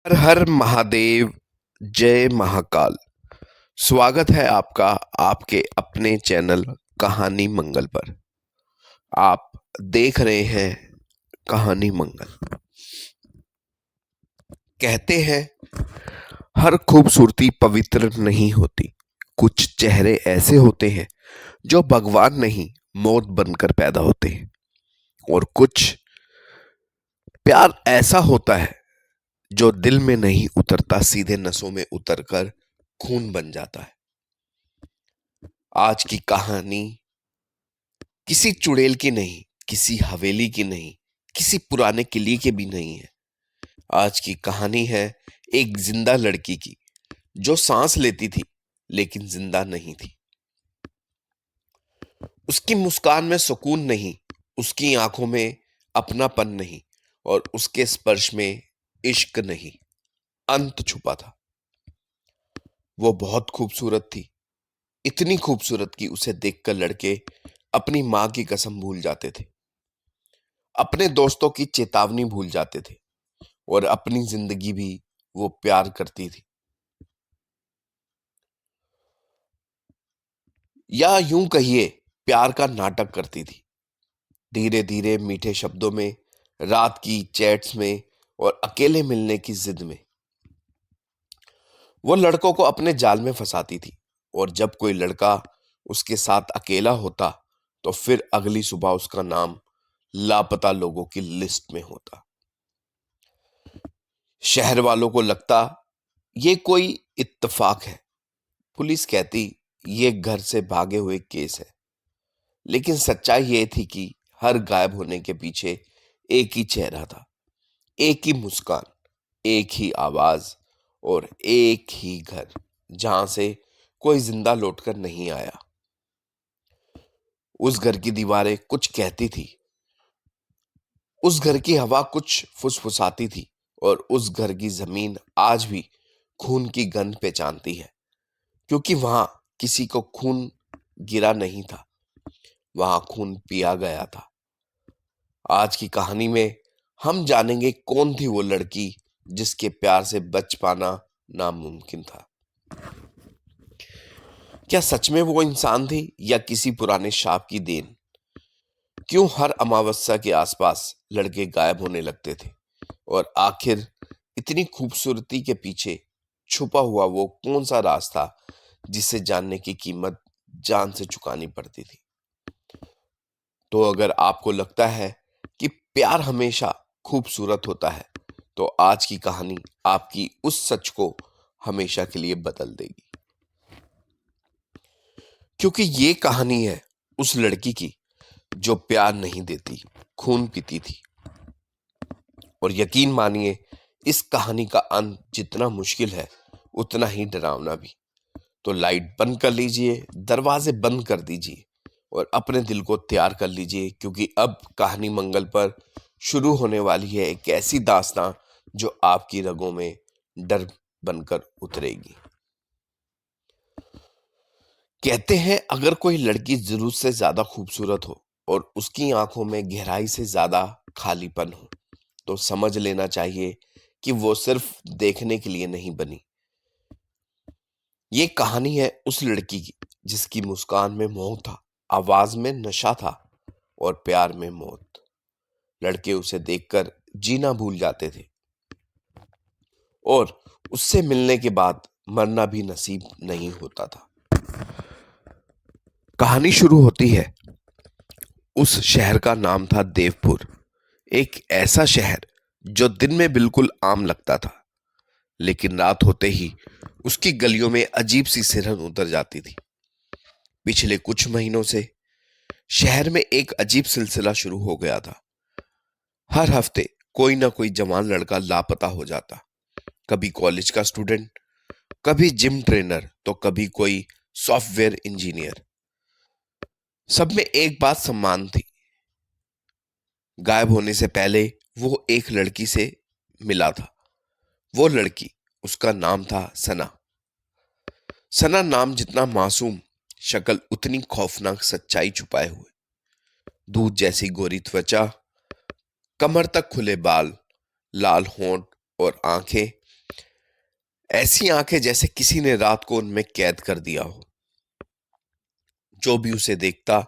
हर हर महादेव। जय महाकाल। स्वागत है आपका आपके अपने चैनल कहानी मंगल पर। आप देख रहे हैं कहानी मंगल। कहते हैं हर खूबसूरती पवित्र नहीं होती। कुछ चेहरे ऐसे होते हैं जो भगवान नहीं मौत बनकर पैदा होते हैं, और कुछ प्यार ऐसा होता है जो दिल में नहीं उतरता, सीधे नसों में उतरकर खून बन जाता है। आज की कहानी किसी चुड़ैल की नहीं, किसी हवेली की नहीं, किसी पुराने किले की भी नहीं है। आज की कहानी है एक जिंदा लड़की की, जो सांस लेती थी लेकिन जिंदा नहीं थी। उसकी मुस्कान में सुकून नहीं, उसकी आंखों में अपनापन नहीं, और उसके स्पर्श में इश्क नहीं, अंत छुपा था। वो बहुत खूबसूरत थी, इतनी खूबसूरत कि उसे देखकर लड़के अपनी मां की कसम भूल जाते थे, अपने दोस्तों की चेतावनी भूल जाते थे, और अपनी जिंदगी भी वो प्यार करती थी, या यूं कहिए प्यार का नाटक करती थी। धीरे धीरे मीठे शब्दों में, रात की चैट्स में, और अकेले मिलने की जिद में वो लड़कों को अपने जाल में फंसाती थी। और जब कोई लड़का उसके साथ अकेला होता, तो फिर अगली सुबह उसका नाम लापता लोगों की लिस्ट में होता। शहर वालों को लगता ये कोई इत्तेफाक है, पुलिस कहती ये घर से भागे हुए केस है। लेकिन सच्चाई ये थी कि हर गायब होने के पीछे एक ही चेहरा था, एक ही मुस्कान, एक ही आवाज, और एक ही घर जहां से कोई जिंदा लौटकर नहीं आया। उस घर की दीवारें कुछ कहती थी, उस घर की हवा कुछ फुसफुसाती थी, और उस घर की जमीन आज भी खून की गंध पहचानती है, क्योंकि वहां किसी को खून गिरा नहीं था, वहां खून पिया गया था। आज की कहानी में हम जानेंगे कौन थी वो लड़की जिसके प्यार से बच पाना नामुमकिन था। क्या सच में वो इंसान थी, या किसी पुराने शाप की देन? क्यों हर अमावस्या के आसपास लड़के गायब होने लगते थे, और आखिर इतनी खूबसूरती के पीछे छुपा हुआ वो कौन सा राज था जिसे जानने की कीमत जान से चुकानी पड़ती थी? तो अगर आपको लगता है कि प्यार हमेशा खूबसूरत होता है, तो आज की कहानी आपकी उस सच को हमेशा के लिए बदल देगी। क्योंकि ये कहानी है उस लड़की की जो प्यार नहीं देती, खून पीती थी। और यकीन मानिए, इस कहानी का अंत जितना मुश्किल है, उतना ही डरावना भी। तो लाइट बंद कर लीजिए, दरवाजे बंद कर दीजिए, और अपने दिल को तैयार कर लीजिए, क्योंकि अब कहानी मंगल पर शुरू होने वाली है एक ऐसी दास्तां जो आपकी रगों में डर बनकर उतरेगी। कहते हैं अगर कोई लड़की जरूरत से ज्यादा खूबसूरत हो, और उसकी आंखों में गहराई से ज्यादा खालीपन हो, तो समझ लेना चाहिए कि वो सिर्फ देखने के लिए नहीं बनी। ये कहानी है उस लड़की की जिसकी मुस्कान में मोह था, आवाज में नशा था, और प्यार में मौत। लड़के उसे देखकर जीना भूल जाते थे, और उससे मिलने के बाद मरना भी नसीब नहीं होता था। कहानी शुरू होती है, उस शहर का नाम था देवपुर। एक ऐसा शहर जो दिन में बिल्कुल आम लगता था, लेकिन रात होते ही उसकी गलियों में अजीब सी सिरहन उतर जाती थी। पिछले कुछ महीनों से शहर में एक अजीब सिलसिला शुरू हो गया था। हर हफ्ते कोई ना कोई जवान लड़का लापता हो जाता। कभी कॉलेज का स्टूडेंट, कभी जिम ट्रेनर, तो कभी कोई सॉफ्टवेयर इंजीनियर। सब में एक बात समान थी, गायब होने से पहले वो एक लड़की से मिला था। वो लड़की, उसका नाम था सना। सना नाम जितना मासूम, शक्ल उतनी खौफनाक सच्चाई छुपाए हुए। दूध जैसी गोरी त्वचा, कमर तक खुले बाल, लाल होंठ और आंखें ऐसी आंखें जैसे किसी ने रात को उनमें कैद कर दिया हो। जो भी उसे देखता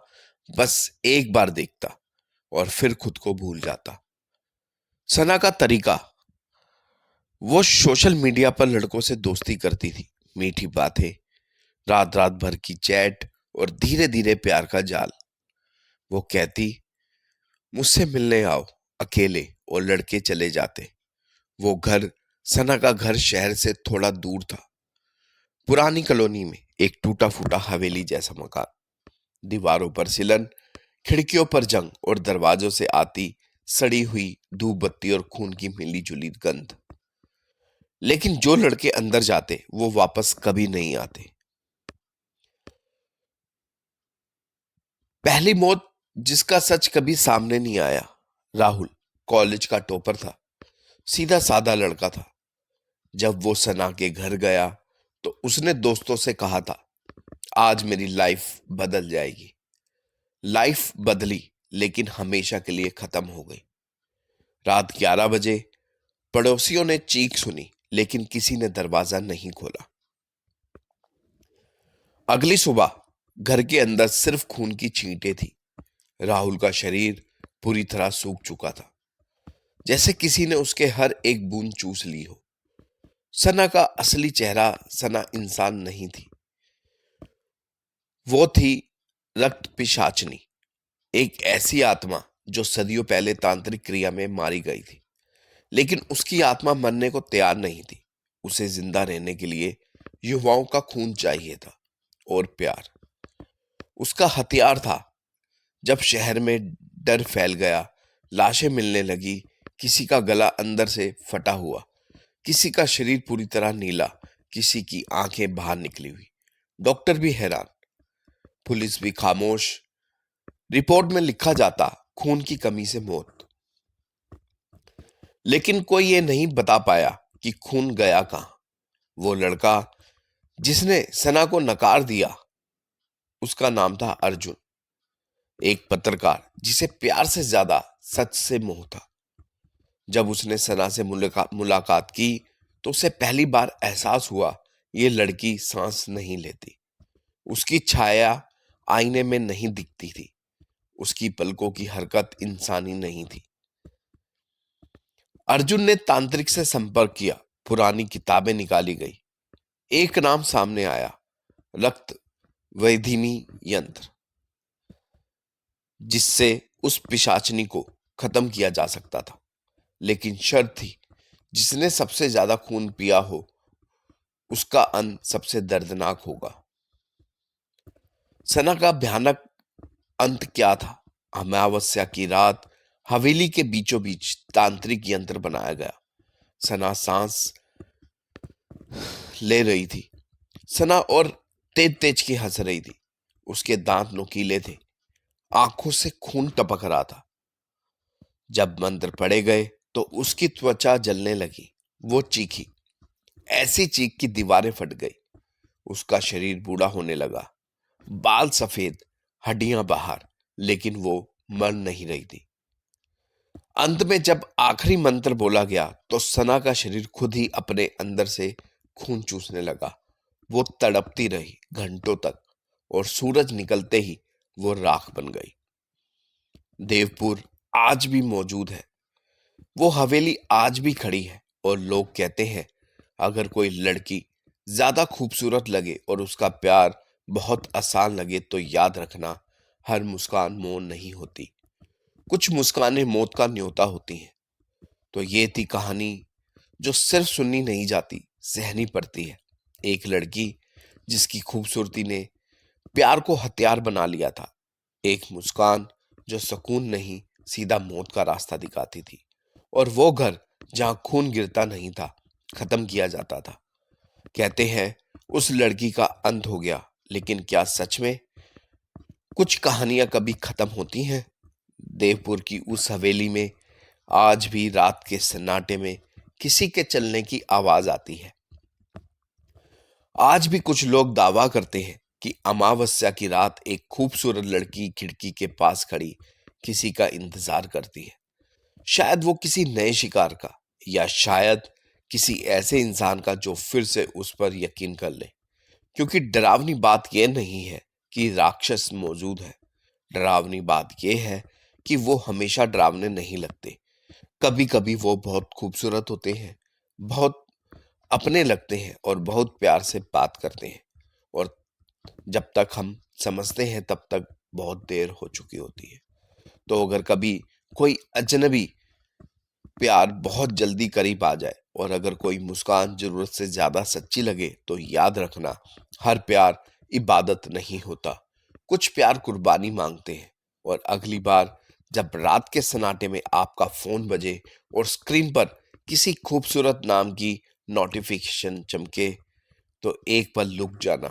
बस एक बार देखता और फिर खुद को भूल जाता। सना का तरीका, वो सोशल मीडिया पर लड़कों से दोस्ती करती थी। मीठी बातें, रात रात भर की चैट और धीरे धीरे प्यार का जाल। वो कहती, मुझसे मिलने आओ, अकेले, और लड़के चले जाते। वो घर, सना का घर शहर से थोड़ा दूर था। पुरानी कॉलोनी में एक टूटा फूटा हवेली जैसा मकान। दीवारों पर सिलन, खिड़कियों पर जंग और दरवाजों से आती सड़ी हुई धूप बत्ती और खून की मिली जुली गंध। लेकिन जो लड़के अंदर जाते वो वापस कभी नहीं आते। पहली मौत जिसका सच कभी सामने नहीं आया। राहुल कॉलेज का टॉपर था, सीधा साधा लड़का था। जब वो सना के घर गया तो उसने दोस्तों से कहा था, आज मेरी लाइफ बदल जाएगी। लाइफ बदली, लेकिन हमेशा के लिए खत्म हो गई। रात 11 बजे पड़ोसियों ने चीख सुनी, लेकिन किसी ने दरवाजा नहीं खोला। अगली सुबह घर के अंदर सिर्फ खून की छींटें थी। राहुल का शरीर पूरी तरह सूख चुका था, जैसे किसी ने उसके हर एक बूंद चूस ली हो। सना का असली चेहरा सना इंसान नहीं थी, वो थी रक्त पिशाचनी, एक ऐसी आत्मा जो सदियों पहले तांत्रिक क्रिया में मारी गई थी। लेकिन उसकी आत्मा मरने को तैयार नहीं थी। उसे जिंदा रहने के लिए युवाओं का खून चाहिए था, और प्यार उसका हथियार था। जब शहर में डर फैल गया, लाशें मिलने लगी, किसी का गला अंदर से फटा हुआ, किसी का शरीर पूरी तरह नीला, किसी की आंखें बाहर निकली हुई। डॉक्टर भी हैरान, पुलिस भी खामोश। रिपोर्ट में लिखा जाता, खून की कमी से मौत। लेकिन कोई ये नहीं बता पाया कि खून गया कहां। वो लड़का जिसने सना को नकार दिया, उसका नाम था अर्जुन, एक पत्रकार जिसे प्यार से ज्यादा सच से मोह था। जब उसने सना से मुलाकात की तो उसे पहली बार एहसास हुआ, ये लड़की सांस नहीं लेती। उसकी छाया आईने में नहीं दिखती थी, उसकी पलकों की हरकत इंसानी नहीं थी। अर्जुन ने तांत्रिक से संपर्क किया, पुरानी किताबें निकाली गई। एक नाम सामने आया, रक्त वैधिनी यंत्र, जिससे उस पिशाचनी को खत्म किया जा सकता था। लेकिन शर्त थी, जिसने सबसे ज्यादा खून पिया हो उसका अंत सबसे दर्दनाक होगा। सना का भयानक अंत क्या था? अमावस्या की रात हवेली के बीचों बीच तांत्रिक यंत्र बनाया गया। सना सांस ले रही थी। सना और तेज तेज की हंस रही थी। उसके दांत नुकीले थे, आंखों से खून टपक रहा था। जब मंत्र पढ़े गए तो उसकी त्वचा जलने लगी। वो चीखी, ऐसी चीख की दीवारें फट गई। उसका शरीर बूढ़ा होने लगा, बाल सफेद, हड्डियां बाहर, लेकिन वो मर नहीं रही थी। अंत में जब आखिरी मंत्र बोला गया तो सना का शरीर खुद ही अपने अंदर से खून चूसने लगा। वो तड़पती रही घंटों तक, और सूरज निकलते ही वो राख बन गई। देवपुर आज भी मौजूद है, वो हवेली आज भी खड़ी है, और लोग कहते हैं, अगर कोई लड़की ज्यादा खूबसूरत लगे और उसका प्यार बहुत आसान लगे तो याद रखना, हर मुस्कान मौन नहीं होती, कुछ मुस्कानें मौत का न्योता होती हैं। तो ये थी कहानी जो सिर्फ सुननी नहीं जाती, सहनी पड़ती है। एक लड़की जिसकी खूबसूरती ने प्यार को हथियार बना लिया था। एक मुस्कान जो सुकून नहीं, सीधा मौत का रास्ता दिखाती थी। और वो घर जहां खून गिरता नहीं था, खत्म किया जाता था। कहते हैं उस लड़की का अंत हो गया, लेकिन क्या सच में कुछ कहानियां कभी खत्म होती हैं? देवपुर की उस हवेली में आज भी रात के सन्नाटे में किसी के चलने की आवाज आती है। आज भी कुछ लोग दावा करते हैं कि अमावस्या की रात एक खूबसूरत लड़की खिड़की के पास खड़ी किसी का इंतजार करती है। शायद वो किसी नए शिकार का, या शायद किसी ऐसे इंसान का जो फिर से उस पर यकीन कर ले। क्योंकि डरावनी बात यह नहीं है कि राक्षस मौजूद है, डरावनी बात यह है कि वो हमेशा डरावने नहीं लगते। कभी कभी वो बहुत खूबसूरत होते हैं, बहुत अपने लगते हैं और बहुत प्यार से बात करते हैं, और जब तक हम समझते हैं तब तक बहुत देर हो चुकी होती है। तो अगर कभी कोई अजनबी प्यार बहुत जल्दी करीब आ जाए और अगर कोई मुस्कान जरूरत से ज्यादा सच्ची लगे, तो याद रखना, हर प्यार इबादत नहीं होता। कुछ प्यार कुर्बानी मांगते हैं। और अगली बार जब रात के सन्नाटे में आपका फोन बजे और स्क्रीन पर किसी खूबसूरत नाम की नोटिफिकेशन चमके, तो एक पल रुक जाना,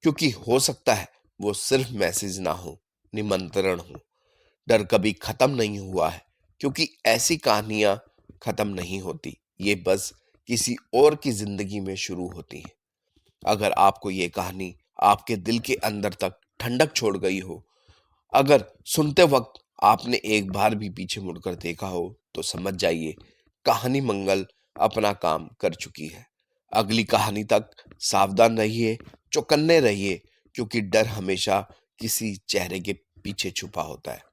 क्योंकि हो सकता है वो सिर्फ मैसेज ना हो, निमंत्रण हो। डर कभी खत्म नहीं हुआ है, क्योंकि ऐसी कहानियां खत्म नहीं होती, ये बस किसी और की जिंदगी में शुरू होती हैं। अगर आपको ये कहानी आपके दिल के अंदर तक ठंडक छोड़ गई हो, अगर सुनते वक्त आपने एक बार भी पीछे मुड़कर देखा हो, तो समझ जाइए कहानी मंगल अपना काम कर चुकी है। अगली कहानी तक सावधान रहिए, चौकन्ने रहिए, क्योंकि डर हमेशा किसी चेहरे के पीछे छुपा होता है।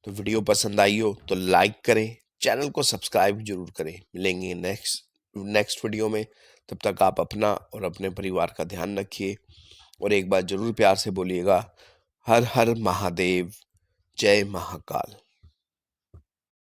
तो वीडियो पसंद आई हो तो लाइक करें, चैनल को सब्सक्राइब जरूर करें। मिलेंगे नेक्स्ट वीडियो में। तब तक आप अपना और अपने परिवार का ध्यान रखिए, और एक बार जरूर प्यार से बोलिएगा, हर हर महादेव, जय महाकाल।